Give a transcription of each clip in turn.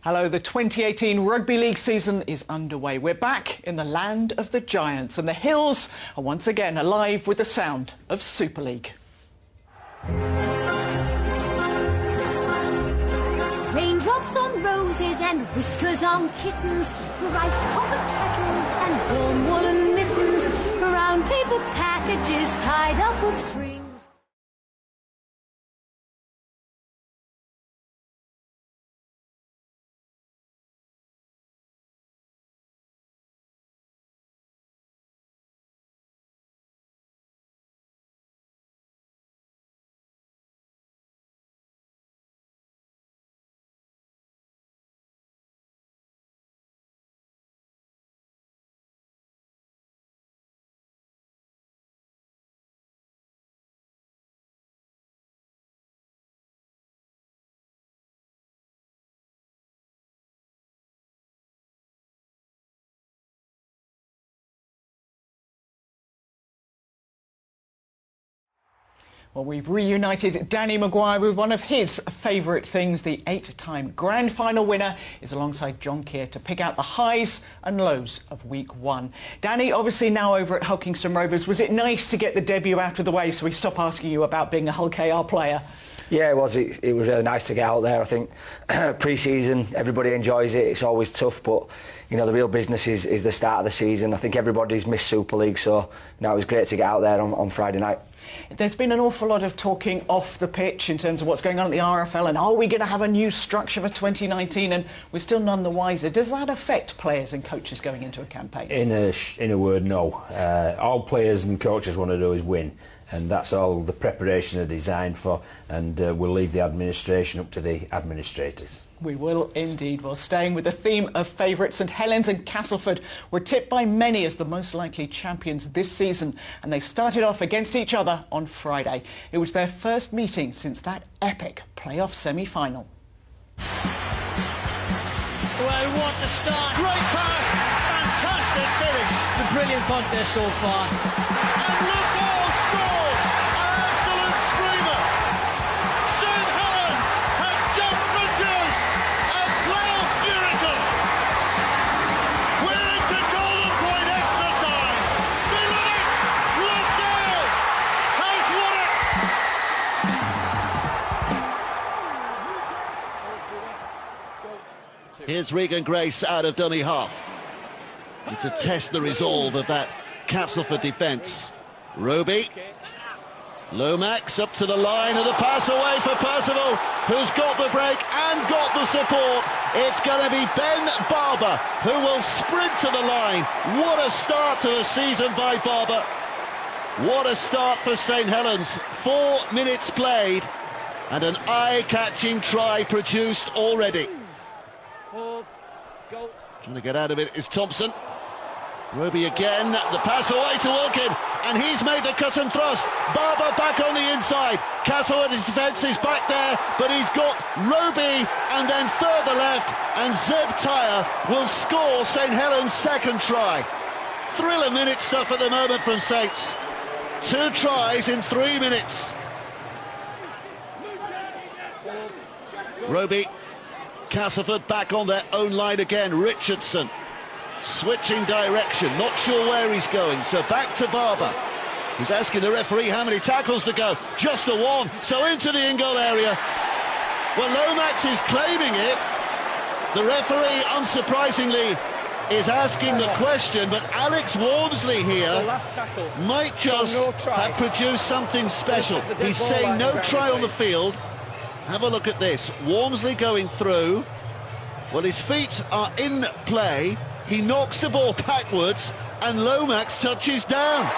Hello, the 2018 Rugby League season is underway. We're back in the land of the Giants, and the Hills are once again alive with the sound of Super League. Raindrops on roses and whiskers on kittens, bright copper kettles and warm woolen mittens, brown paper packages tied up with strings. Well, we've reunited Danny Maguire with one of his favourite things. The 8-time grand final winner is alongside John Keir to pick out the highs and lows of week one. Danny, obviously now over at Hull Kingston Rovers, was it nice to get the debut out of the way so we stop asking you about being a Hull KR player? Yeah, it was. It was really nice to get out there. I think pre-season, everybody enjoys it. It's always tough, but you know the real business is the start of the season. I think everybody's missed Super League, so it was great to get out there on Friday night. There's been an awful lot of talking off the pitch in terms of what's going on at the RFL, and are we going to have a new structure for 2019? And we're still none the wiser. Does that affect players and coaches going into a campaign? In a word, no. All players and coaches want to do is win. And that's all the preparation are designed for, and we'll leave the administration up to the administrators. We will indeed. Well, staying with the theme of favourites, St Helens and Castleford were tipped by many as the most likely champions this season, and they started off against each other on Friday. It was their first meeting since that epic playoff semi-final. Well, what a start! Great pass! Fantastic finish! It's a brilliant contest so far. And look, all scores! An absolute screamer! St Helens have just produced a playoff miracle! We're into golden point extra time! Below it! Lookdale has won it! Here's Regan Grace out of dummy half. And to test the resolve of that Castleford defence. Roby. Lomax up to the line, and the pass away for Percival, who's got the break and got the support. It's going to be Ben Barber who will sprint to the line. What a start to the season by Barber. What a start for St Helens. 4 minutes played and an eye-catching try produced already. Trying to get out of it is Thompson. Roby again, the pass away to Wilkin, and he's made the cut and thrust. Barber back on the inside. Castlewood's defence is back there, but he's got Roby and then further left, and Zeb Tyre will score St Helens' second try. Thriller-minute stuff at the moment from Saints. 2 tries in 3 minutes. Roby, Castleford back on their own line again. Richardson switching direction, not sure where he's going, so back to Barber, who's asking the referee how many tackles to go. Just the one, so into the in-goal area. Well, Lomax is claiming it. The referee, unsurprisingly, is asking the question, but Alex Wormsley here might just have produced something special. He's saying no try on the field. Have a look at this. Wormsley going through. Well, his feet are in play. He knocks the ball backwards, and Lomax touches down.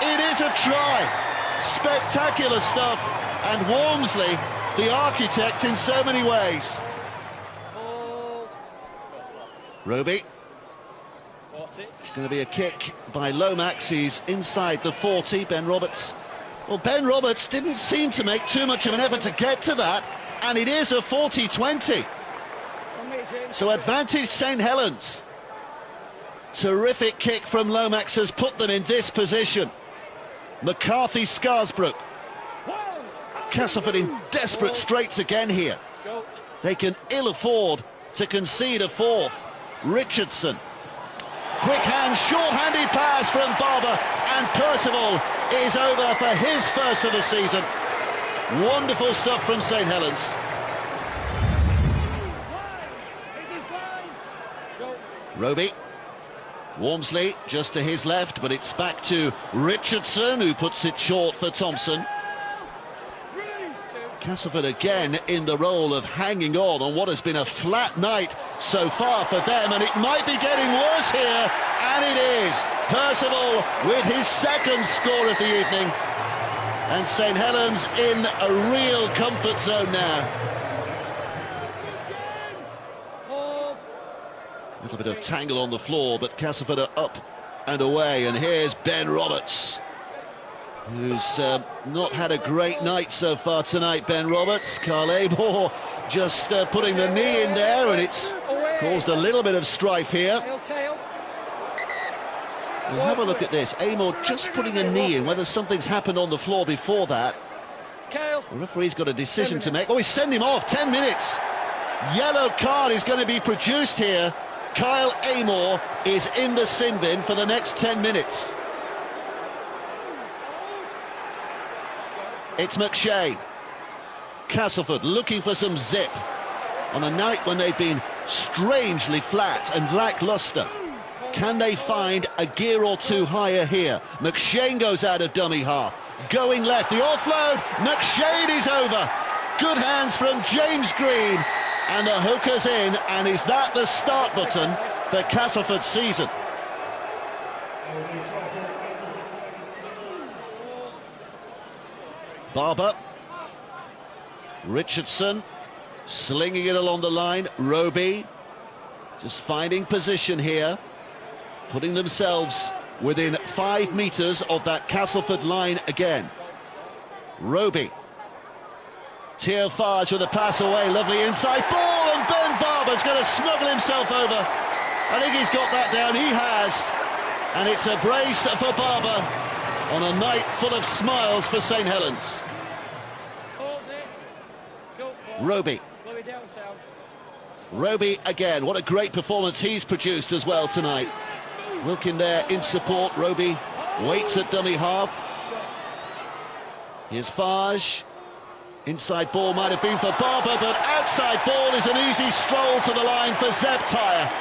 It is a try. Spectacular stuff. And Wormsley, the architect in so many ways. Roby. It's going to be a kick by Lomax. He's inside the 40. Ben Roberts. Well, Ben Roberts didn't seem to make too much of an effort to get to that, and it is a 40-20. So advantage St Helens. Terrific kick from Lomax has put them in this position. McCarthy Scarsbrook. Castleford in desperate straits again here. They can ill afford to concede a fourth. Richardson. Quick hand, short-handed pass from Barber, and Percival is over for his first of the season. Wonderful stuff from St Helens. Roby. Walmsley just to his left, but it's back to Richardson, who puts it short for Thompson. Castleford again in the role of hanging on what has been a flat night so far for them, and it might be getting worse here, and it is. Percival with his second score of the evening, and St Helens in a real comfort zone now. A little bit of tangle on the floor, but Castleford are up and away, and here's Ben Roberts, who's not had a great night so far tonight. Ben Roberts, Carl Amor just putting the knee in there, and it's caused a little bit of strife here. We'll have a look at this. Amor just putting a knee in, whether something's happened on the floor before that. The referee's got a decision to make. Oh, he's sent him off, 10 minutes. Yellow card is going to be produced here. Kyle Amor is in the sin bin for the next 10 minutes. It's McShane. Castleford looking for some zip on a night when they've been strangely flat and lacklustre. Can they find a gear or two higher here? McShane goes out of dummy half. Going left, the offload. McShane is over. Good hands from James Green. And the hooker's in. And is that the start button for Castleford's season? Barber. Richardson slinging it along the line. Roby just finding position here, putting themselves within 5 metres of that Castleford line again. Roby. Theo Farge with a pass away, lovely inside ball, and Ben Barber's going to smuggle himself over. I think he's got that down, he has, and it's a brace for Barber on a night full of smiles for St Helens. Roby. Roby again, what a great performance he's produced as well tonight. Wilkin there in support. Roby waits at dummy half. Here's Farge. Inside ball might have been for Barber, but outside ball is an easy stroll to the line for Zeb Tyre.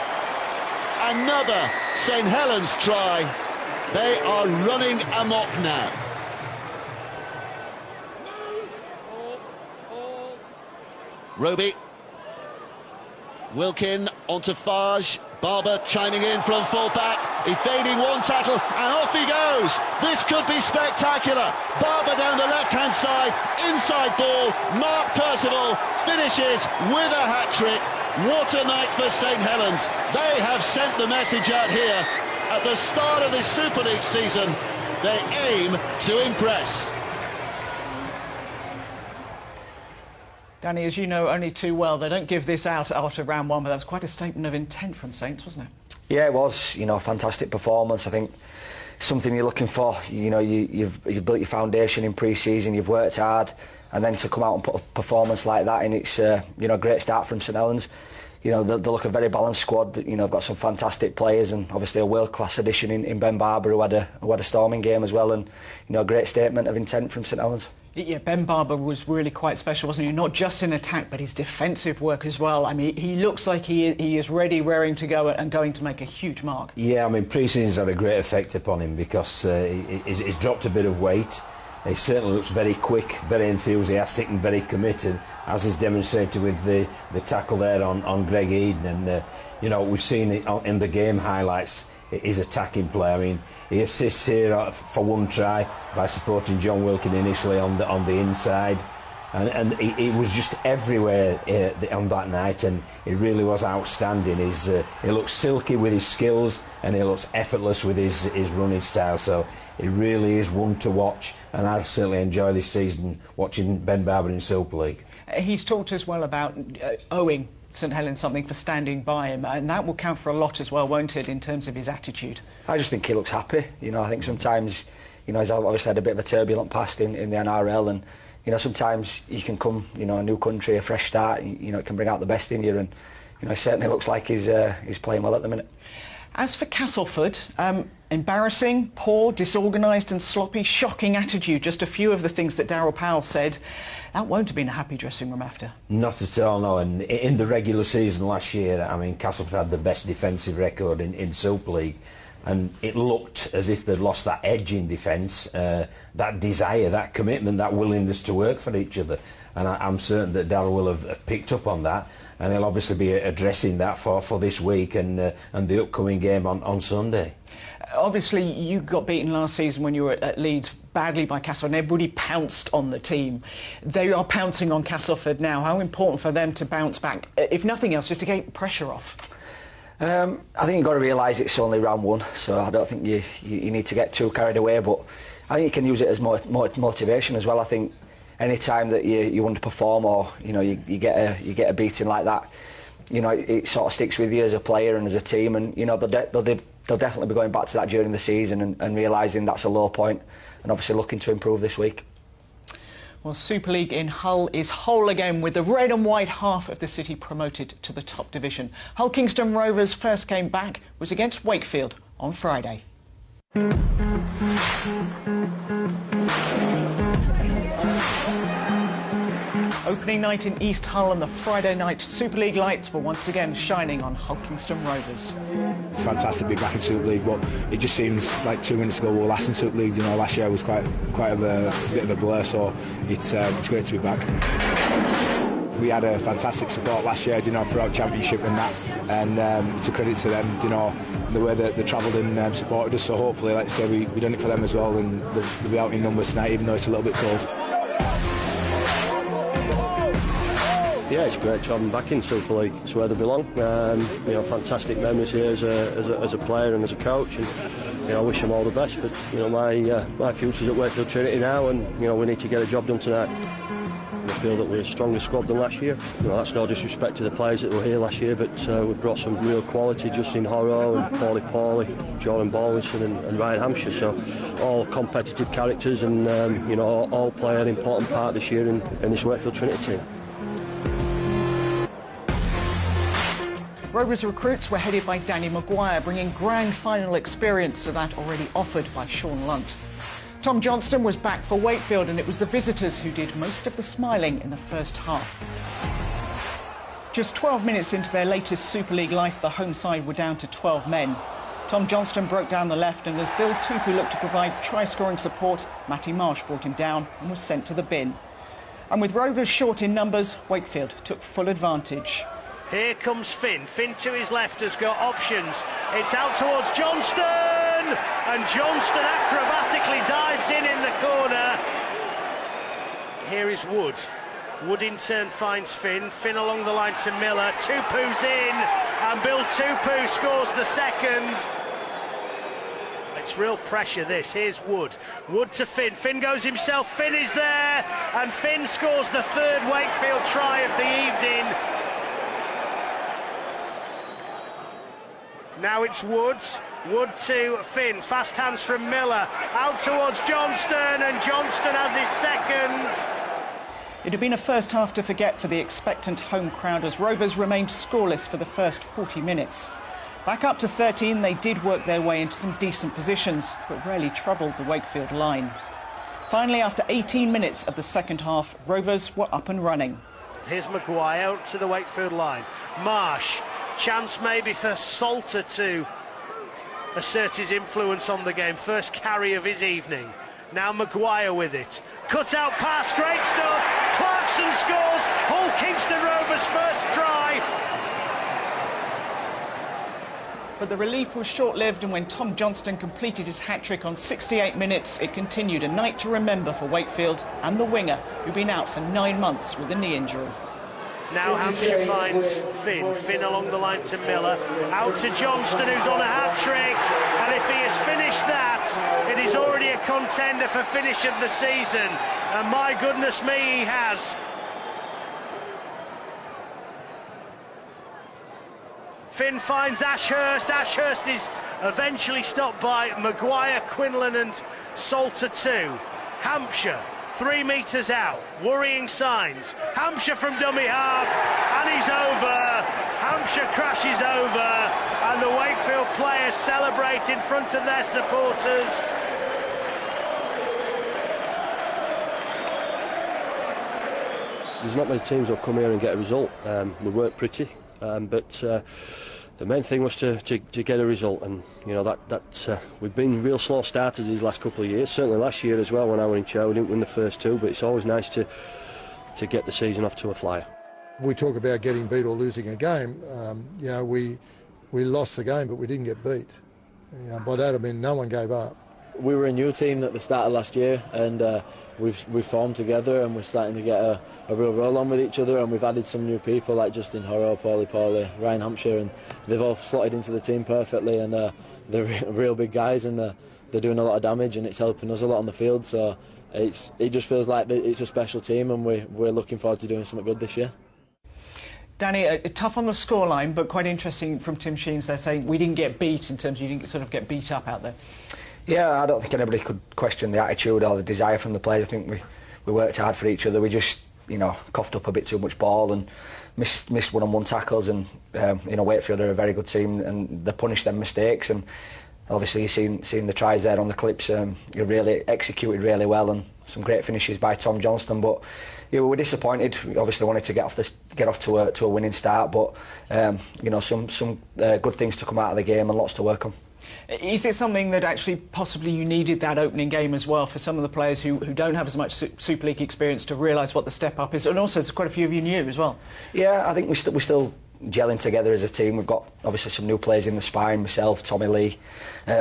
Another St Helens try. They are running amok now. Roby. Wilkin onto Farge. Barber chiming in from full back, evading one tackle, and off he goes. This could be spectacular. Barber down the left-hand side, inside ball. Mark Percival finishes with a hat-trick. What a night for St Helens. They have sent the message out here at the start of this Super League season. They aim to impress. Danny, as you know only too well, they don't give this out after round one, but that was quite a statement of intent from Saints, wasn't it? Yeah, it was. You know, fantastic performance. I think something you're looking for. You know, you've built your foundation in pre-season, you've worked hard, and then to come out and put a performance like that in, it's you know, a great start from St Helens. You know, they look a very balanced squad. You know, I've got some fantastic players, and obviously a world-class addition in Ben Barber, who had a storming game as well, and you know, a great statement of intent from St Helens. Yeah, Ben Barber was really quite special, wasn't he? Not just in attack, but his defensive work as well. I mean, he looks like he is ready, raring to go, and going to make a huge mark. Yeah, I mean, pre-season's had a great effect upon him because he's dropped a bit of weight. He certainly looks very quick, very enthusiastic and very committed, as is demonstrated with the tackle there on Greg Eden. And, you know, we've seen it in the game highlights, his attacking play. I mean, he assists here for one try by supporting John Wilkin initially on the inside. And he was just everywhere on that night, and he really was outstanding. He looks silky with his skills, and he looks effortless with his running style. So he really is one to watch, and I certainly enjoy this season watching Ben Barber in Super League. He's talked as well about owing St Helens something for standing by him, and that will count for a lot as well, won't it, in terms of his attitude? I just think he looks happy. You know, I think sometimes, you know, he's obviously had a bit of a turbulent past in the NRL, and you know, sometimes you can come, you know, a new country, a fresh start, you know, it can bring out the best in you, and he certainly looks like he's playing well at the minute. As for Castleford, embarrassing, poor, disorganised and sloppy, shocking attitude, just a few of the things that Darryl Powell said. That won't have been a happy dressing room after. Not at all, no. And in the regular season last year, I mean, Castleford had the best defensive record in Super League, and it looked as if they'd lost that edge in defence, that desire, that commitment, that willingness to work for each other. And I'm certain that Darryl will have picked up on that, and he'll obviously be addressing that for this week and the upcoming game on Sunday. Obviously, you got beaten last season when you were at Leeds badly by Castleford, and everybody pounced on the team. They are pouncing on Castleford now. How important for them to bounce back, if nothing else, just to get pressure off? I think you've got to realise it's only round one, so I don't think you need to get too carried away, but I think you can use it as motivation as well. I think any time that you underperform or you get a beating like that, it sort of sticks with you as a player and as a team, and they'll definitely be going back to that during the season and realising that's a low point and obviously looking to improve this week. Well, Super League in Hull is whole again, with the red and white half of the city promoted to the top division. Hull Kingston Rovers' first game back was against Wakefield on Friday. Opening night in East Hull and the Friday night Super League lights were once again shining on Hull Kingston Rovers. It's fantastic to be back in Super League, but it just seems like 2 minutes ago we were last in Super League. Last year was quite a bit of a blur, so it's great to be back. We had a fantastic support last year, throughout Championship and that, and it's a credit to them, the way that they travelled and supported us. So hopefully, like I say, we've done it for them as well, and they'll be out in numbers tonight, even though it's a little bit cold. Yeah, it's great to have them back in Super League. It's where they belong. Fantastic memories here as a player and as a coach, and I wish them all the best. But my future's at Wakefield Trinity now, and we need to get a job done tonight. I feel that we're a stronger squad than last year. That's no disrespect to the players that were here last year, but we've brought some real quality. Justin Horrow and Paulie, Jordan Baldwinson and Ryan Hampshire. So all competitive characters, and all play an important part this year in this Wakefield Trinity team. Rovers recruits were headed by Danny Maguire, bringing grand final experience to that already offered by Sean Lunt. Tom Johnston was back for Wakefield, and it was the visitors who did most of the smiling in the first half. Just 12 minutes into their latest Super League life, the home side were down to 12 men. Tom Johnston broke down the left, and as Bill Tupu looked to provide try-scoring support, Matty Marsh brought him down and was sent to the bin. And with Rovers short in numbers, Wakefield took full advantage. Here comes Finn. Finn to his left has got options. It's out towards Johnston, and Johnston acrobatically dives in the corner. Here is Wood. Wood in turn finds Finn. Finn along the line to Miller. Tupu's in, and Bill Tupu scores the second. It's real pressure, this. Here's Wood. Wood to Finn. Finn goes himself. Finn is there, and Finn scores the third Wakefield try of the evening. Now it's Woods. Wood to Finn. Fast hands from Miller. Out towards Johnston, and Johnston has his second. It had been a first half to forget for the expectant home crowd, as Rovers remained scoreless for the first 40 minutes. Back up to 13, they did work their way into some decent positions, but rarely troubled the Wakefield line. Finally, after 18 minutes of the second half, Rovers were up and running. Here's Maguire out to the Wakefield line. Marsh. Chance maybe for Salter to assert his influence on the game. First carry of his evening. Now Maguire with it. Cut out pass, great stuff. Clarkson scores. Hull Kingston Rovers' first try. But the relief was short-lived, and when Tom Johnston completed his hat-trick on 68 minutes, it continued a night to remember for Wakefield and the winger, who'd been out for 9 months with a knee injury. Now Hampshire finds Finn. Finn along the line to Miller. Out to Johnston, who's on a hat-trick. And if he has finished that, it is already a contender for finish of the season. And my goodness me, he has. Finn finds Ashurst. Ashurst is eventually stopped by Maguire, Quinlan and Salter too. Hampshire. 3 metres out, worrying signs. Hampshire from dummy half, and he's over. Hampshire crashes over, and the Wakefield players celebrate in front of their supporters. There's not many teams that'll come here and get a result. We weren't pretty, but the main thing was to get a result, and you know that we've been real slow starters these last couple of years. Certainly last year as well when I was in chair, we didn't win the first two, but it's always nice to get the season off to a flyer. We talk about getting beat or losing a game. You know, we lost the game, but we didn't get beat. You know, by that I mean no one gave up. We were a new team at the start of last year, and we've formed together, and we're starting to get a real roll on with each other, and we've added some new people like Justin Horrow, Paulie, Ryan Hampshire, and they've all slotted into the team perfectly, and they're real big guys, and they're doing a lot of damage, and it's helping us a lot on the field, so it just feels like it's a special team, and we're looking forward to doing something good this year. Danny, tough on the scoreline, but quite interesting from Tim Sheens. They're saying we didn't get beat in terms of you didn't sort of get beat up out there. Yeah, I don't think anybody could question the attitude or the desire from the players. I think we worked hard for each other. We just, you know, coughed up a bit too much ball and missed one-on-one tackles. And you know, Wakefield are a very good team, and they punish them mistakes. And obviously, you've seen the tries there on the clips. You really executed really well, and some great finishes by Tom Johnston. But yeah, we were disappointed. We obviously wanted to get off to a winning start, but you know, some good things to come out of the game and lots to work on. Is it something that actually possibly you needed that opening game as well for some of the players who don't have as much Super League experience to realise what the step up is? And also there's quite a few of you new as well. Yeah, I think we're still gelling together as a team. We've got obviously some new players in the spine, myself, Tommy Lee,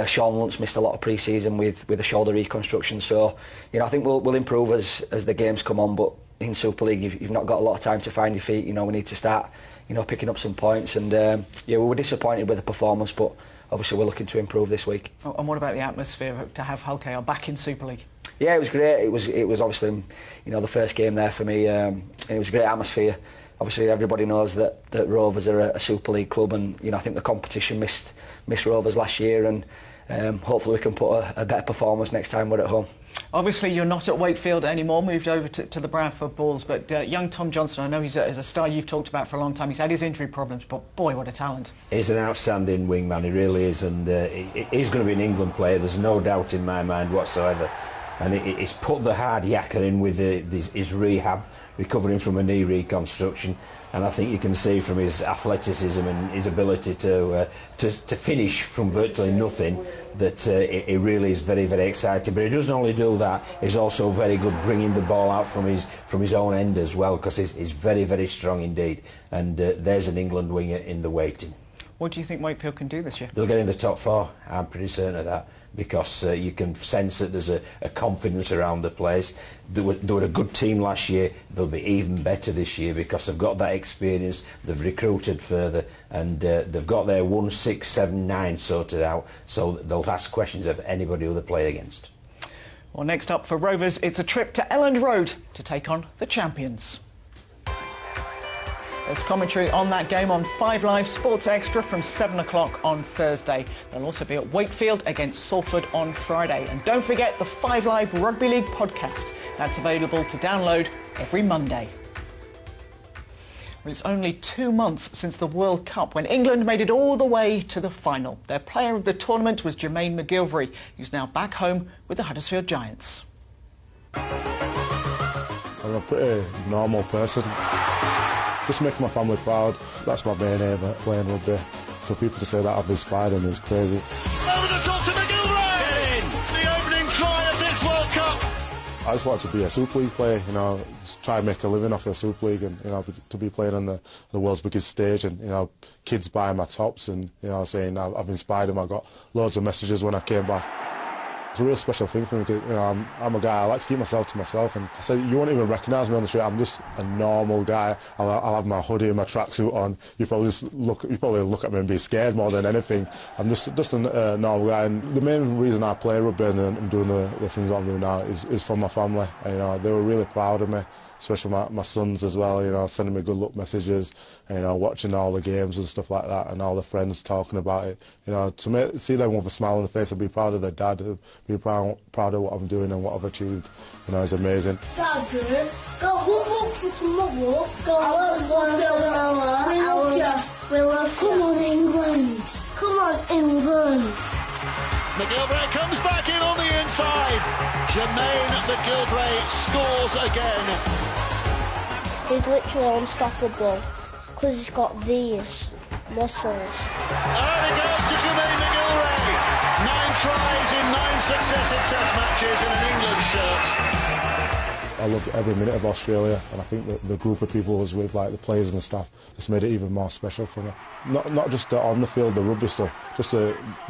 Sean Luntz missed a lot of pre-season with a shoulder reconstruction, so you know, I think we'll improve as the games come on, but in Super League you've not got a lot of time to find your feet. You know, we need to start, you know, picking up some points, and yeah, we were disappointed with the performance, but obviously we're looking to improve this week. Oh, and what about the atmosphere to have Hull KR back in Super League? Yeah, it was great. It was obviously, you know, the first game there for me, and it was a great atmosphere. Obviously everybody knows that Rovers are a Super League club, and you know, I think the competition missed Rovers last year, and hopefully we can put a better performance next time we're at home. Obviously you're not at Wakefield anymore, moved over to the Bradford Bulls, but young Tom Johnston, I know he's a star you've talked about for a long time. He's had his injury problems, but boy, what a talent. He's an outstanding wingman, he really is, and he's going to be an England player, there's no doubt in my mind whatsoever. And he's put the hard yakka in with his rehab, recovering from a knee reconstruction, and I think you can see from his athleticism and his ability to finish from virtually nothing that he really is very, very exciting. But he doesn't only do that, he's also very good bringing the ball out from his own end as well, because he's very, very strong indeed. And there's an England winger in the waiting. What do you think Wakefield can do this year? They'll get in the top four, I'm pretty certain of that, because you can sense that there's a confidence around the place. They were a good team last year, they'll be even better this year because they've got that experience, they've recruited further, and they've got their 1, 6, 7, 9 sorted out, so they'll ask questions of anybody who they play against. Well, next up for Rovers, it's a trip to Elland Road to take on the champions. There's commentary on that game on 5 Live Sports Extra from 7 o'clock on Thursday. They'll also be at Wakefield against Salford on Friday. And don't forget the 5 Live Rugby League podcast. That's available to download every Monday. Well, it's only 2 months since the World Cup when England made it all the way to the final. Their player of the tournament was Jermaine McGilvery, who's now back home with the Huddersfield Giants. I'm a pretty normal person. Just make my family proud. That's my main aim at playing rugby. For people to say that I've inspired them is crazy. Over the top to McGilvery! Get in! The opening try of this World Cup! I just wanted to be a Super League player, you know, just try and make a living off a Super League, and you know, to be playing on the world's biggest stage, and you know, kids buying my tops, and you know, saying I've inspired them. I got loads of messages when I came back. It's a real special thing for me because, you know, I'm a guy, I like to keep myself to myself, and I said, you won't even recognise me on the street. I'm just a normal guy. I'll have my hoodie and my tracksuit on. You probably look at me and be scared more than anything. I'm just a normal guy, and the main reason I play rugby and I'm doing the things I'm doing now is for my family. And, you know, they were really proud of me, especially my sons as well, you know, sending me good luck messages, and, you know, watching all the games and stuff like that, and all the friends talking about it. You know, to see them with a smile on their face and be proud of their dad, be proud of what I'm doing and what I've achieved, you know, is amazing. Dad, go look for tomorrow. Go look for tomorrow. We love you. McGilvray comes back in on the inside. Jermaine McGilvray scores again. He's literally unstoppable because he's got these muscles. And it goes to Jermaine McGilvray. 9 tries in 9 successive Test matches in an England shirt. I loved every minute of Australia, and I think that the group of people I was with, like the players and the staff, just made it even more special for me. Not just on the field, the rugby stuff, just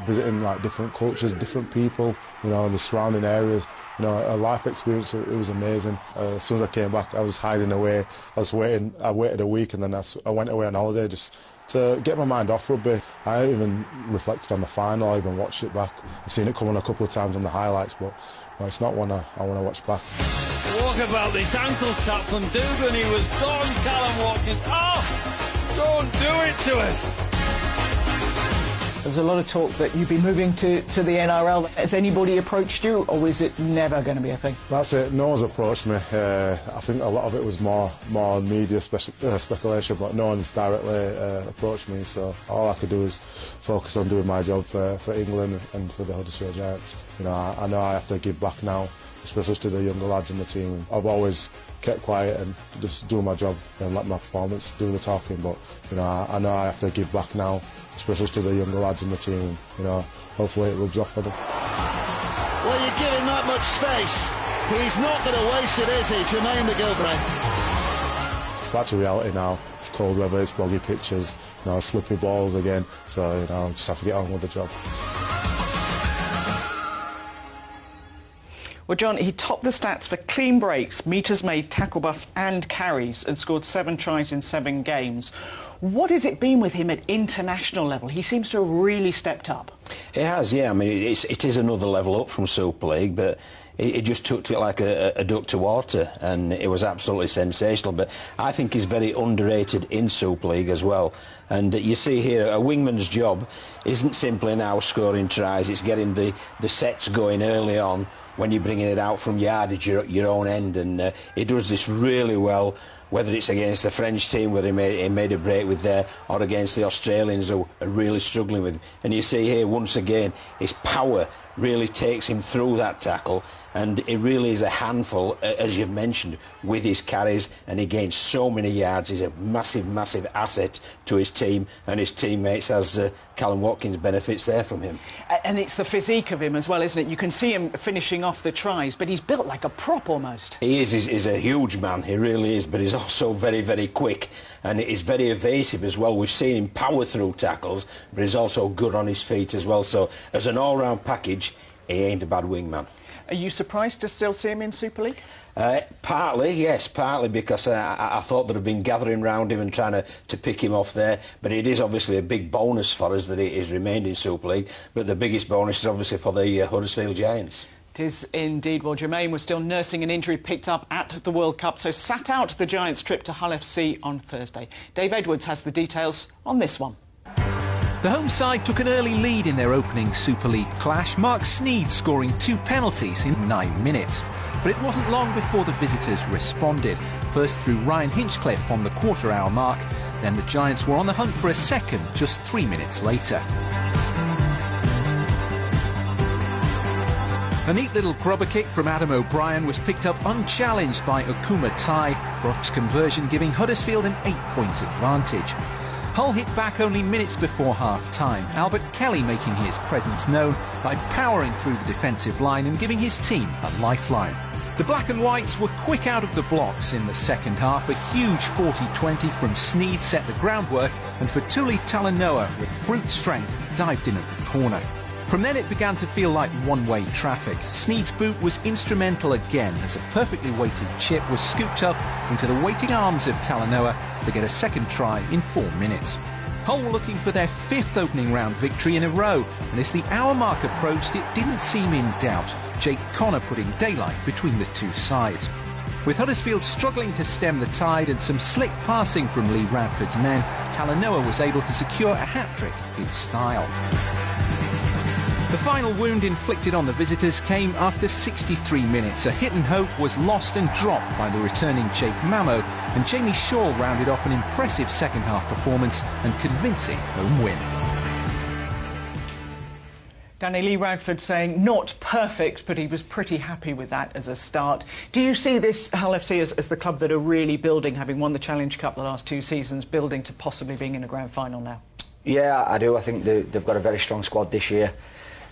visiting like different cultures, different people, you know, the surrounding areas. You know, a life experience. It was amazing. As soon as I came back, I was hiding away. I waited a week, and then I went away on holiday just to get my mind off rugby. I even reflected on the final. I even watched it back. I've seen it come on a couple of times on the highlights, but no, it's not one I want to watch back. What about this ankle tap from Dugan? He was gone, Callum Watkins. Oh, don't do it to us. There's a lot of talk that you'd be moving to the NRL. Has anybody approached you, or is it never going to be a thing? That's it. No one's approached me. I think a lot of it was more media speculation, but no one's directly approached me. So all I could do is focus on doing my job for England and for the Huddersfield Giants. You know, I know I have to give back now, especially to the younger lads in the team. I've always kept quiet and just do my job and let my performance do the talking. But you know, I know I have to give back now, especially to the younger lads in the team. You know, hopefully it rubs off for them. Well, you give him that much space, he's not going to waste it, is he, Jermaine McGilvray? Back to reality now. It's cold weather, it's boggy pitches, you know, slippy balls again. So you know, just have to get on with the job. Well, John, he topped the stats for clean breaks, metres made, tackle busts and carries, and scored 7 tries in 7 games. What has it been with him at international level? He seems to have really stepped up. It has, yeah. I mean, it is another level up from Super League, but it just took to it like a duck to water, and it was absolutely sensational. But I think he's very underrated in Super League as well. And you see here, a wingman's job isn't simply now scoring tries, it's getting the sets going early on when you're bringing it out from yardage, your own end, and he does this really well, whether it's against the French team, whether he made a break with there, or against the Australians who are really struggling with him. And you see here, once again, his power really takes him through that tackle, and it really is a handful, as you've mentioned, with his carries, and he gains so many yards. He's a massive, massive asset to his team and his teammates, as Callum Watkins benefits there from him. And it's the physique of him as well, isn't it? You can see him finishing off the tries, but he's built like a prop almost. He is. He's a huge man, he really is, but he's also very, very quick, and he's very evasive as well. We've seen him power through tackles, but he's also good on his feet as well. So as an all-round package, he ain't a bad wingman. Are you surprised to still see him in Super League? Partly, yes, partly because I thought they'd have been gathering round him and trying to pick him off there, but it is obviously a big bonus for us that he's remained in Super League, but the biggest bonus is obviously for the Huddersfield Giants. It is indeed. Well, Jermaine was still nursing an injury picked up at the World Cup, so sat out the Giants' trip to Hull FC on Thursday. Dave Edwards has the details on this one. The home side took an early lead in their opening Super League clash, Mark Sneyd scoring 2 penalties in 9 minutes. But it wasn't long before the visitors responded. First through Ryan Hinchcliffe on the quarter-hour mark, then the Giants were on the hunt for a second just 3 minutes later. A neat little grubber kick from Adam O'Brien was picked up unchallenged by Okuma Tai, Brought's conversion giving Huddersfield an 8-point advantage. Hull hit back only minutes before half-time, Albert Kelly making his presence known by powering through the defensive line and giving his team a lifeline. The Black and Whites were quick out of the blocks in the second half. A huge 40-20 from Sneyd set the groundwork, and Fetuli Talanoa, with brute strength, dived in at the corner. From then it began to feel like one-way traffic. Sneyd's boot was instrumental again as a perfectly weighted chip was scooped up into the waiting arms of Talanoa to get a second try in 4 minutes. Hull were looking for their 5th opening round victory in a row, and as the hour mark approached, it didn't seem in doubt. Jake Connor putting daylight between the two sides. With Huddersfield struggling to stem the tide and some slick passing from Lee Radford's men, Talanoa was able to secure a hat-trick in style. The final wound inflicted on the visitors came after 63 minutes. A hit and hope was lost and dropped by the returning Jake Mamo, and Jamie Shaw rounded off an impressive second-half performance and convincing home win. Danny, Lee Radford saying not perfect, but he was pretty happy with that as a start. Do you see this Hull FC as the club that are really building, having won the Challenge Cup the last 2 seasons, building to possibly being in a grand final now? Yeah, I do. I think they've got a very strong squad this year.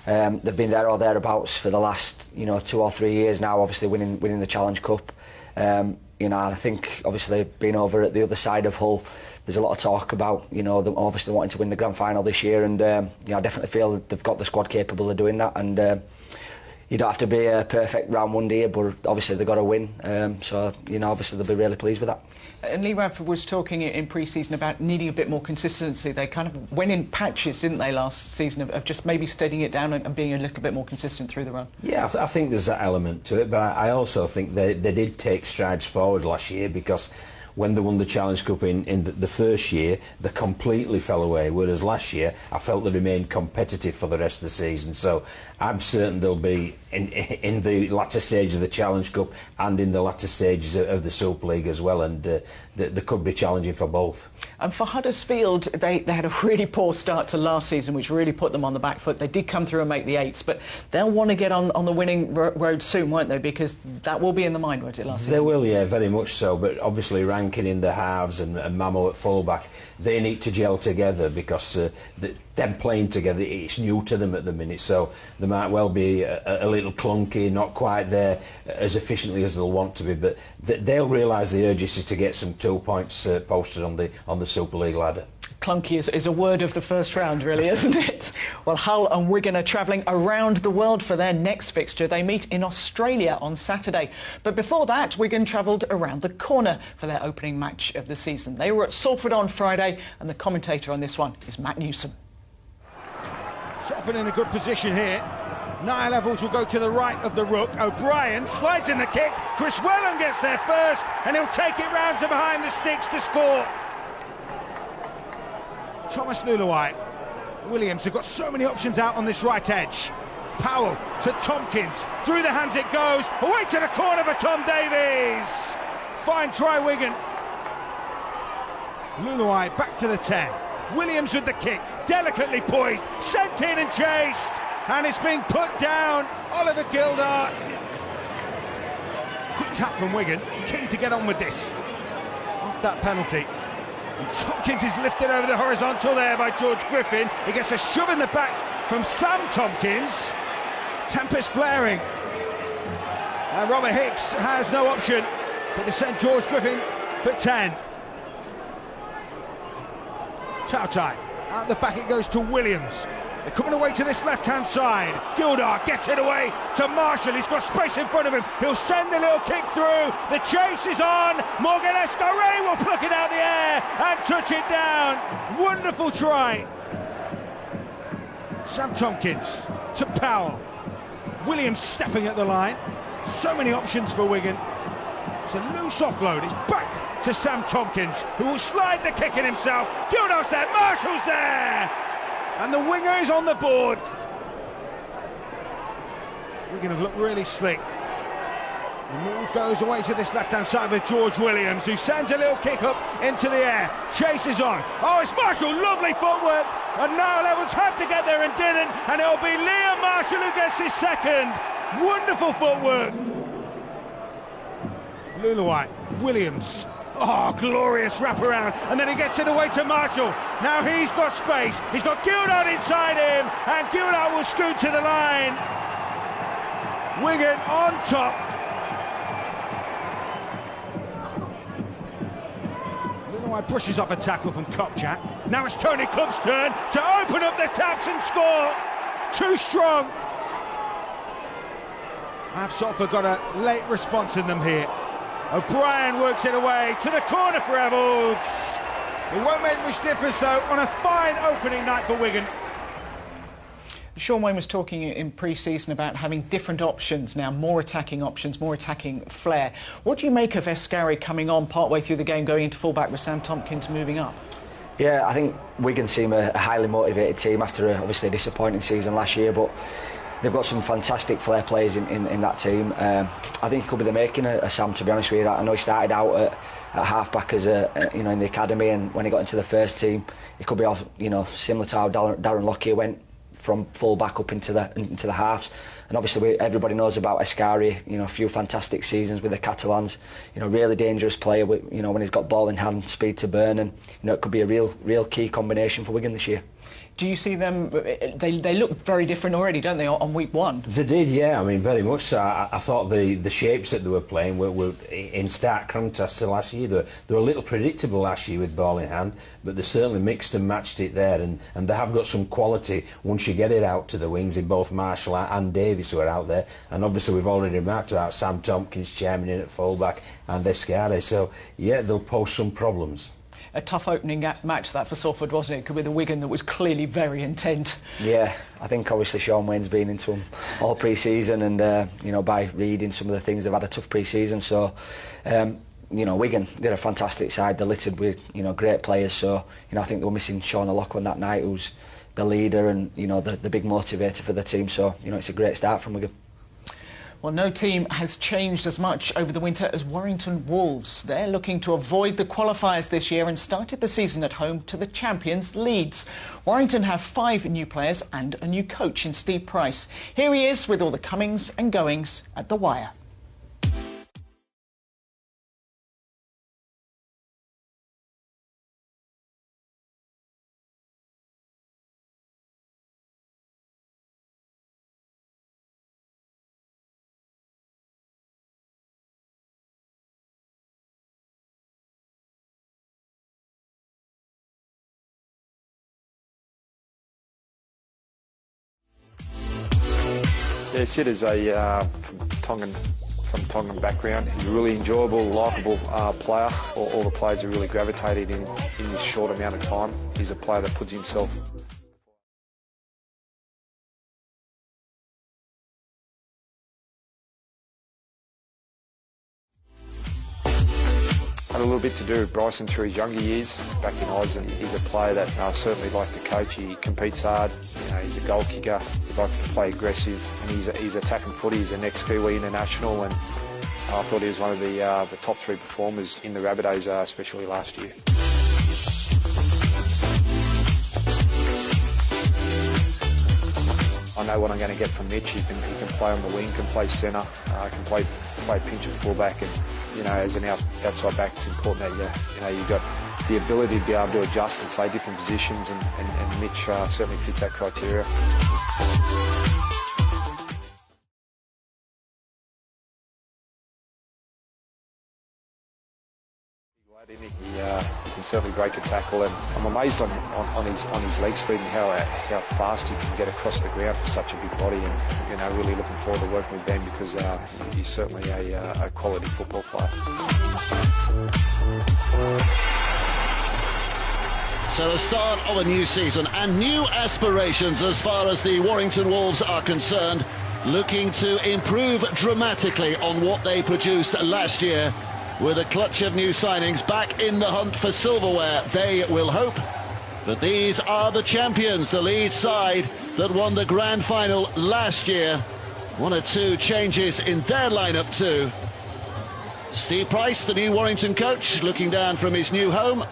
They've been there or thereabouts for the last 2 or 3 years now, obviously winning the Challenge Cup. I think obviously being over at the other side of Hull, there's a lot of talk about them obviously wanting to win the grand final this year, and I definitely feel that they've got the squad capable of doing that. And you don't have to be a perfect round one day, but obviously they've got to win. So obviously they'll be really pleased with that. And Lee Radford was talking in pre-season about needing a bit more consistency. They kind of went in patches, didn't they, last season, of just maybe steadying it down and being a little bit more consistent through the run. Yeah, I think there's that element to it, but I also think they did take strides forward last year, because when they won the Challenge Cup in the first year, they completely fell away, whereas last year I felt they remained competitive for the rest of the season. So I'm certain they'll be in the latter stage of the Challenge Cup and in the latter stages of the Super League as well, and they could be challenging for both. And for Huddersfield, they had a really poor start to last season, which really put them on the back foot. They did come through and make the 8s, but they'll want to get on the winning road soon, won't they? Because that will be in the mind, won't it, last season? They will, yeah, very much so. But obviously Rankin in the halves and Mamo at full-back, they need to gel together, because them playing together, it's new to them at the minute, so they might well be a little clunky, not quite there as efficiently as they'll want to be, but they'll realise the urgency to get some 2 points posted on the Super League ladder. Clunky is a word of the first round, really, isn't it? Well, Hull and Wigan are travelling around the world for their next fixture. They meet in Australia on Saturday. But before that, Wigan travelled around the corner for their opening match of the season. They were at Salford on Friday, and the commentator on this one is Matt Newsom. Salford in a good position here. Niall Evans will go to the right of the ruck. O'Brien slides in the kick. Chris Whelan gets there first, and he'll take it round to behind the sticks to score. Thomas Luluai. Williams have got so many options out on this right edge. Powell to Tompkins. Through the hands it goes. Away to the corner for Tom Davies. Fine try, Wigan. Luluai back to the 10. Williams with the kick. Delicately poised. Sent in and chased. And it's being put down. Oliver Gildart. Quick tap from Wigan. Keen to get on with this. Off that penalty. And Tompkins is lifted over the horizontal there by George Griffin. He gets a shove in the back from Sam Tompkins. Tempest flaring. And Robert Hicks has no option, but they send George Griffin for 10. Tautai. Out the back it goes to Williams. They're coming away to this left-hand side. Gildart gets it away to Marshall. He's got space in front of him. He'll send a little kick through. The chase is on. Morgan Escaré will pluck it out the air and touch it down. Wonderful try. Sam Tompkins to Powell. Williams stepping at the line. So many options for Wigan. It's a loose offload. It's back to Sam Tompkins, who will slide the kick in himself. Gildart's there. Marshall's there. And the winger is on the board. Wigan have looked really slick. The move goes away to this left-hand side with George Williams, who sends a little kick up into the air. Chase is on. Oh, it's Marshall. Lovely footwork. And Niall Evans had to get there and didn't. And it'll be Liam Marshall who gets his second. Wonderful footwork. Luluai, Williams. Oh, glorious wraparound. And then he gets it away to Marshall. Now he's got space. He's got Gildart inside him. And Gildart will scoot to the line. Wigan on top. Luluai pushes up a tackle from Kopchak. Now it's Tony Clubb's turn to open up the taps and score. Too strong. Have Salford got a late response in them here. O'Brien works it away to the corner for Evans. It won't make much difference though on a fine opening night for Wigan. Sean Wayne was talking in pre-season about having different options now, more attacking options, more attacking flair. What do you make of Escaré coming on partway through the game, going into full-back with Sam Tompkins moving up? Yeah, I think Wigan seem a highly motivated team after obviously a disappointing season last year, but they've got some fantastic flair players in that team. I think it could be the making of Sam, to be honest with you. I know he started out at half-back as in the academy, and when he got into the first team, it could be similar to how Darren Lockyer went from full back up into the halves. And obviously everybody knows about Escari, you know, a few fantastic seasons with the Catalans, you know, really dangerous player, with, you know, when he's got ball in hand, speed to burn, and you know, it could be a real key combination for Wigan this year. Do you see them, they look very different already, don't they, on week one? They did, yeah, I mean, very much so. I thought the shapes that they were playing were in stark contrast to last year. They were a little predictable last year with ball in hand, but they certainly mixed and matched it there, and they have got some quality once you get it out to the wings in both Marshall and Davis who are out there, and obviously we've already remarked about Sam Tompkins chiming in at full-back and Escari, so yeah, they'll pose some problems. A tough opening match that for Salford, wasn't it? With a Wigan that was clearly very intent. Yeah, I think obviously Sean Wayne's been into them all pre-season, and you know, by reading some of the things, they've had a tough pre-season. So you know, Wigan, they're a fantastic side. They're littered with, you know, great players. So you know, I think they were missing Sean O'Loughlin that night, who's the leader and, you know, the big motivator for the team. So you know, it's a great start from Wigan. Well, no team has changed as much over the winter as Warrington Wolves. They're looking to avoid the qualifiers this year and started the season at home to the champions Leeds. Warrington have 5 new players and a new coach in Steve Price. Here he is with all the comings and goings at the Wire. Yeah, Sid is a from Tongan background. He's a really enjoyable, likeable player. All the players are really gravitated in this short amount of time. He's a player that puts himself. Had a little bit to do with Bryson through his younger years. Back in Oz, and he's a player that I certainly like to coach. He competes hard. You know, he's a goal kicker. He likes to play aggressive, and he's attacking footy. He's an ex-Kiwi international, and I thought he was one of the top 3 performers in the Rabbitohs, especially last year. I know what I'm going to get from Mitch. He can play on the wing, can play centre, can play pinch at fullback, and you know, as an outside back, it's important that you've got the ability to be able to adjust and play different positions, and Mitch certainly fits that criteria. He can certainly break a tackle, and I'm amazed on his leg speed and how fast he can get across the ground for such a big body, and you know, really looking forward to working with Ben because he's certainly a quality football player. So the start of a new season and new aspirations as far as the Warrington Wolves are concerned, looking to improve dramatically on what they produced last year. With a clutch of new signings back in the hunt for silverware, they will hope that these are the champions, the Leeds side that won the grand final last year. 1 or 2 changes in their lineup too. Steve Price, the new Warrington coach, looking down from his new home.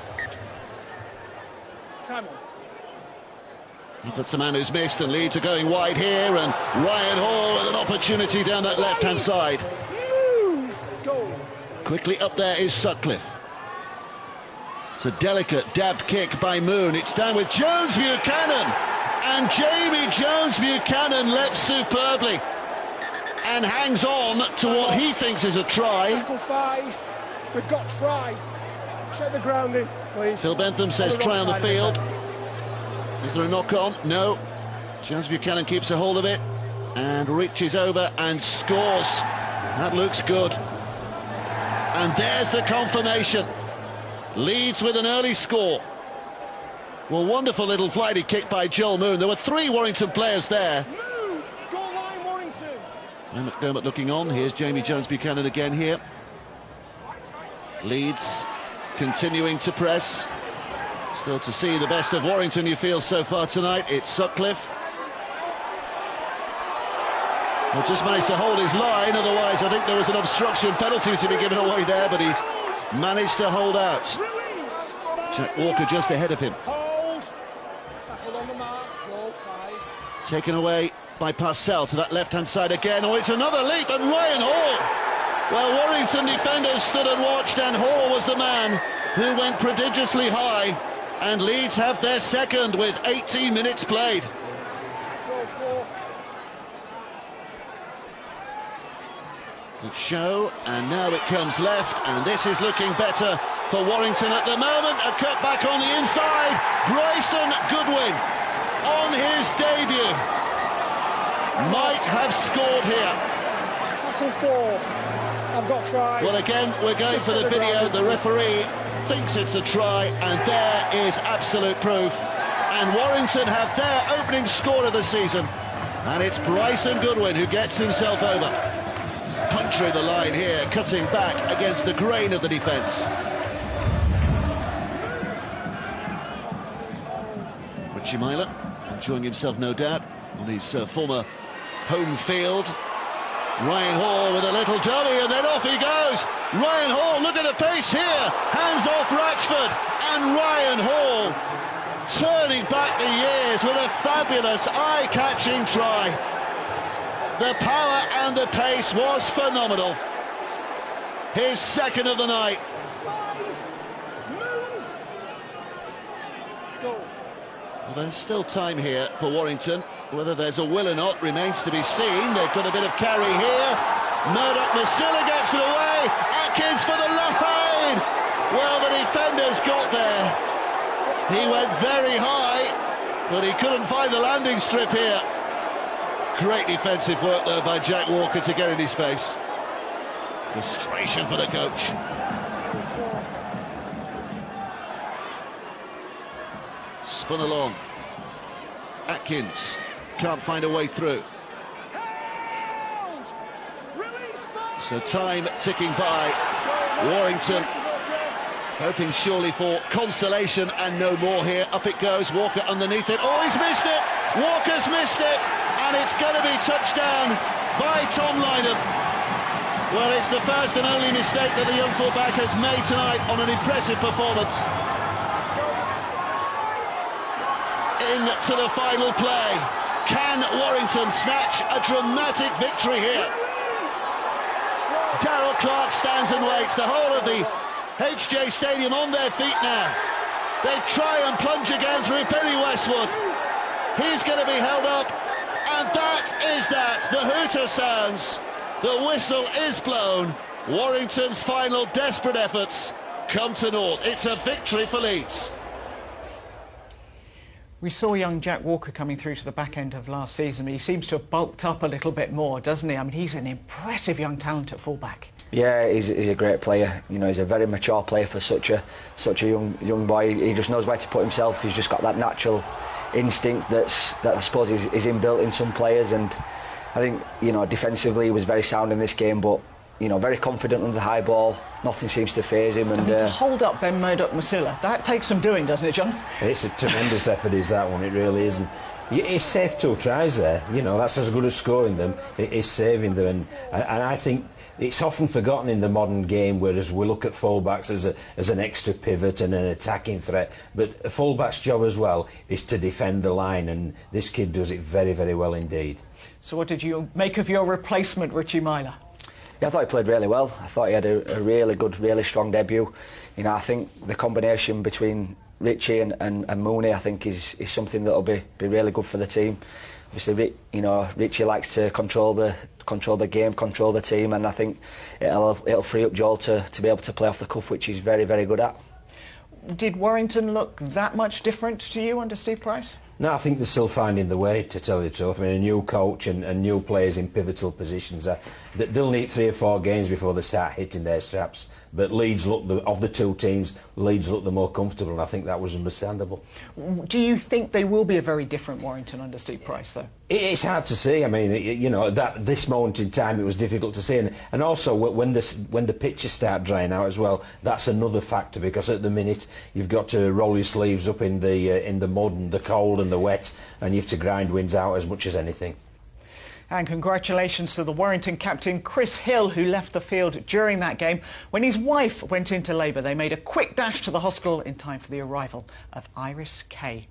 That's the man who's missed, and Leeds are going wide here, and Ryan Hall with an opportunity down that left-hand side. Quickly up there is Sutcliffe. It's a delicate dabbed kick by Moon. It's down with Jones Buchanan, and Jamie Jones Buchanan leaps superbly and hangs on to what he thinks is a try. Tackle 5. We've got try. Check the ground in, please. Phil Bentham says try on the field. Is there a knock on? No. Jones Buchanan keeps a hold of it and reaches over and scores. That looks good. And there's the confirmation. Leeds with an early score. Well, wonderful little flighty kick by Joel Moon. There were 3 Warrington players there. Move! Goal line, Warrington! And McDermott looking on. Here's Jamie Jones Buchanan again here. Leeds continuing to press. Still to see the best of Warrington, you feel, so far tonight. It's Sutcliffe. Well, just managed to hold his line, otherwise I think there was an obstruction penalty to be given away there, but he's managed to hold out. Jack Walker just ahead of him. Hold. Tackle on the mark. Goal 5. Taken away by Parcell to that left-hand side again. Oh, it's another leap, and Ryan Hall. Well, Warrington defenders stood and watched, and Hall was the man who went prodigiously high. And Leeds have their second with 18 minutes played. Good show, and now it comes left, and this is looking better for Warrington at the moment. A cut back on the inside. Bryson Goodwin on his debut might have scored here. Tackle 4. I've got try. Well, again, we're going for the video. The referee thinks it's a try, and there is absolute proof. And Warrington have their opening score of the season, and it's Bryson Goodwin who gets himself over. Puncturing the line here, cutting back against the grain of the defence. Richie Myler enjoying himself, no doubt, on his former home field. Ryan Hall with a little dummy, and then off he goes. Ryan Hall, look at the pace here. Hands off Ratchford, and Ryan Hall turning back the years with a fabulous eye-catching try. The power and the pace was phenomenal. His second of the night. Well, there's still time here for Warrington. Whether there's a will or not remains to be seen. They've got a bit of carry here. Murdoch-Masila gets it away. Atkins for the line. Well, the defenders got there. He went very high, but he couldn't find the landing strip here. Great defensive work, though, by Jack Walker to get in his face. Frustration for the coach. Spun along. Atkins can't find a way through. So time ticking by. Warrington hoping surely for consolation and no more here. Up it goes. Walker underneath it. Oh, he's missed it. Walker's missed it. And it's going to be touched down by Tom Lynham. Well, it's the first and only mistake that the young fullback has made tonight on an impressive performance. Into the final play. Can Warrington snatch a dramatic victory here? Darrell Clarke stands and waits. The whole of the HJ Stadium on their feet now. They try and plunge again through Perry Westwood. He's going to be held up. And that is that. The hooter sounds. The whistle is blown. Warrington's final desperate efforts come to naught. It's a victory for Leeds. We saw young Jack Walker coming through to the back end of last season. He seems to have bulked up a little bit more, doesn't he? I mean, he's an impressive young talent at fullback. Yeah, he's a great player. You know, he's a very mature player for such a young boy. He just knows where to put himself. He's just got that natural instinct that I suppose is inbuilt in some players. And I think, you know, defensively he was very sound in this game, but, you know, very confident under the high ball. Nothing seems to faze him. And to hold up Ben Murdoch-Masila, that takes some doing, doesn't it, John? It's a tremendous effort, is that one? It really is. And he's saved 2 tries there. You know, that's as good as scoring them. It's saving them, and I think it's often forgotten in the modern game, whereas we look at fullbacks as an extra pivot and an attacking threat. But a fullback's job as well is to defend the line, and this kid does it very, very well indeed. So what did you make of your replacement, Richie Myler? Yeah, I thought he played really well. I thought he had a really good, really strong debut. You know, I think the combination between Richie and Mooney, I think, is something that'll be really good for the team. Obviously, you know, Richie likes to control the game, control the team, and I think it'll free up Joel to be able to play off the cuff, which he's very, very good at. Did Warrington look that much different to you under Steve Price? No, I think they're still finding the way, to tell you the truth. I mean, a new coach and new players in pivotal positions. They'll need 3 or 4 games before they start hitting their straps. But Leeds look, of the 2 teams, Leeds look the more comfortable, and I think that was understandable. Do you think they will be a very different Warrington under Steve Price, though? It's hard to see. I mean, you know, at this moment in time, it was difficult to see, and also when the pitches start drying out as well, that's another factor, because at the minute you've got to roll your sleeves up in the mud and the cold and the wet, and you have to grind wins out as much as anything. And congratulations to the Warrington captain Chris Hill, who left the field during that game. When his wife went into labour, they made a quick dash to the hospital in time for the arrival of Iris Kay.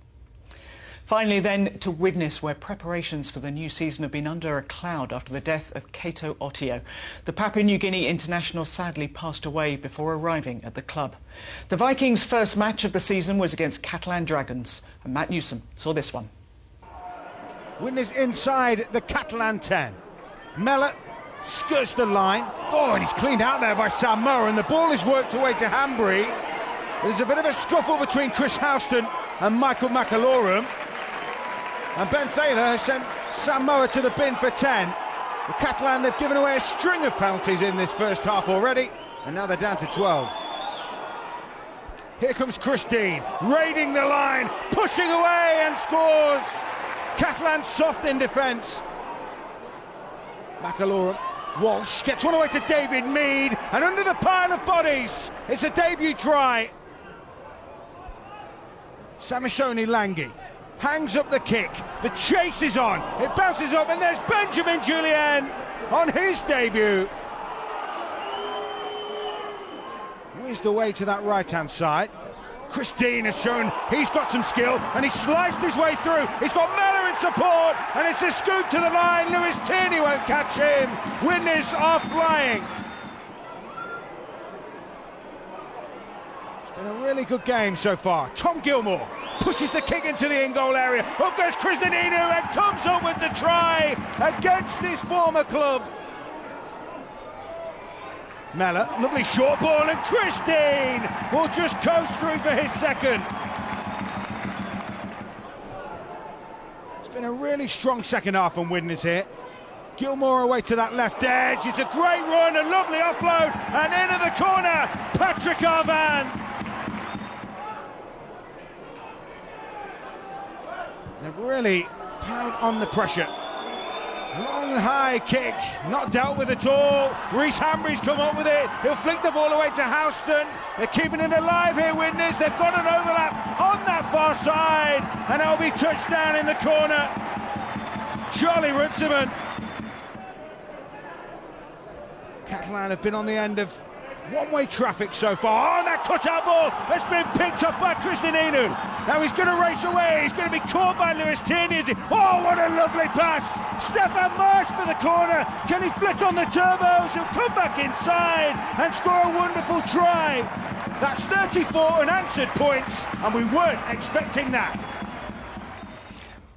Finally then to Widnes, where preparations for the new season have been under a cloud after the death of Kato Otio. The Papua New Guinea international sadly passed away before arriving at the club. The Vikings' first match of the season was against Catalan Dragons, and Matt Newsom saw this one. Widnes inside the Catalan 10. Mellor skirts the line. Oh, and he's cleaned out there by Sam Moore, and the ball is worked away to Hanbury. There's a bit of a scuffle between Chris Houston and Michael McAlorum. And Ben Thaler has sent Sam Moore to the bin for 10. The Catalan, they've given away a string of penalties in this first half already, and now they're down to 12. Here comes Chris Dean, raiding the line, pushing away and scores. Catalan soft in defence. McAlorum, Walsh gets one away to David Mead, and under the pile of bodies, it's a debut try. Samishoni Langi hangs up the kick, the chase is on, it bounces up, and there's Benjamin Julien on his debut. Whizzed away to that right-hand side. Chris Dean has shown he's got some skill, and he's sliced his way through. He's got Mellor in support, and it's a scoop to the line. Lewis Tierney won't catch him. Widnes are flying. It's been a really good game so far. Tom Gilmore pushes the kick into the in-goal area. Up goes Kristaninu and comes up with the try against his former club. Mellor, lovely short ball, and Chris Dean will just coast through for his second. It's been a really strong second half on Widnes here. Gilmore away to that left edge. It's a great run, a lovely offload, and into the corner, Patrick Arvan. They've really piled on the pressure. Long high kick, not dealt with at all. Reece Hambury's come up with it. He'll flick the ball away to Houston. They're keeping it alive here, Widnes. They've got an overlap on that far side, and it'll be touchdown in the corner. Charlie Runciman. Catalan have been on the end of one-way traffic so far. Oh, that cut-out ball has been picked up by Kristaninu. Now he's going to race away. He's going to be caught by Lewis Tierney. Oh, what a lovely pass. Stefan Marsh for the corner. Can he flick on the turbos? He'll come back inside and score a wonderful try. That's 34 unanswered points, and we weren't expecting that.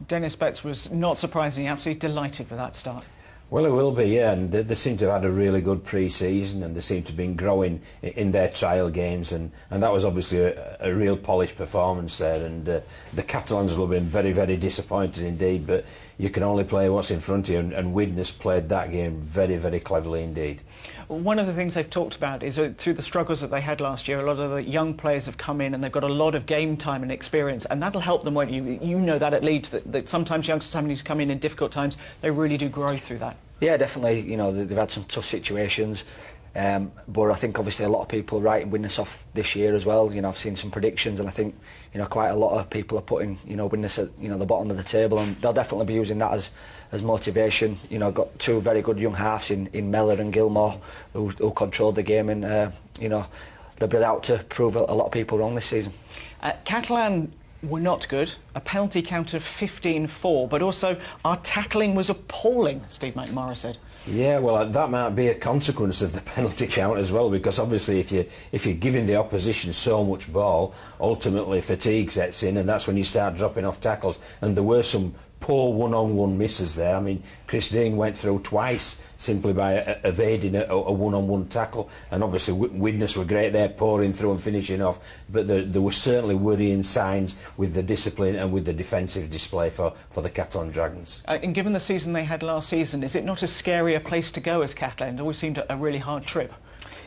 Dennis Betts was not surprisingly absolutely delighted with that start. Well, it will be, yeah, and they seem to have had a really good pre-season, and they seem to have been growing in their trial games, and that was obviously a real polished performance there, and the Catalans will have been very, very disappointed indeed, but you can only play what's in front of you, and Widnes played that game very, very cleverly indeed. One of the things they've talked about is through the struggles that they had last year, a lot of the young players have come in and they've got a lot of game time and experience, and that'll help them, won't you? You know that at Leeds, that sometimes youngsters having to come in difficult times, they really do grow through that. Yeah, definitely. You know, they've had some tough situations, but I think obviously a lot of people are writing Widnes off this year as well. You know, I've seen some predictions, and I think, you know, quite a lot of people are putting, you know, Widnes at, you know, the bottom of the table, and they'll definitely be using that as motivation. You know, got two very good young halves in Mellor and Gilmore who controlled the game, and you know, they'll be out to prove a lot of people wrong this season. Catalan were not good. A penalty count of 15-4, but also our tackling was appalling, Steve McMorris said. Yeah, well, that might be a consequence of the penalty count as well, because obviously if you're giving the opposition so much ball, ultimately fatigue sets in, and that's when you start dropping off tackles. And there were some poor one-on-one misses there. I mean, Chris Dean went through twice simply by evading a one-on-one tackle, and obviously Widnes were great there, pouring through and finishing off, but there were certainly worrying signs with the discipline and with the defensive display for the Catalan Dragons. And given the season they had last season, is it not as scary a place to go as Catalan? It always seemed a really hard trip.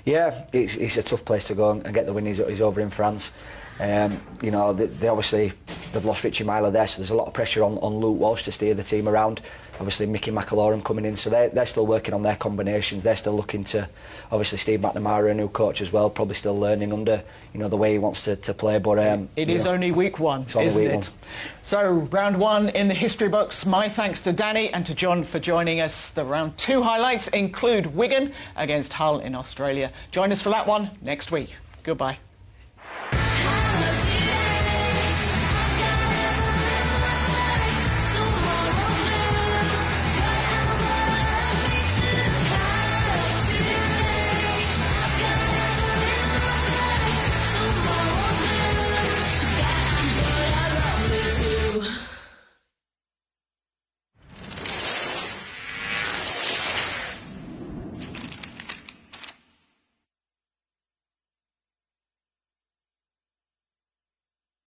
Yeah, it's a tough place to go and get the win. He's over in France. You know, they've lost Richie Myler there, so there's a lot of pressure on Luke Walsh to steer the team around. Obviously Mickey McAlorum coming in, so they're still working on their combinations. They're still looking to, obviously Steve McNamara, a new coach as well, probably still learning under, you know, the way he wants to play. But it is only week one, isn't it? So round one in the history books. My thanks to Danny and to John for joining us. The round two highlights include Wigan against Hull in Australia. Join us for that one next week. Goodbye.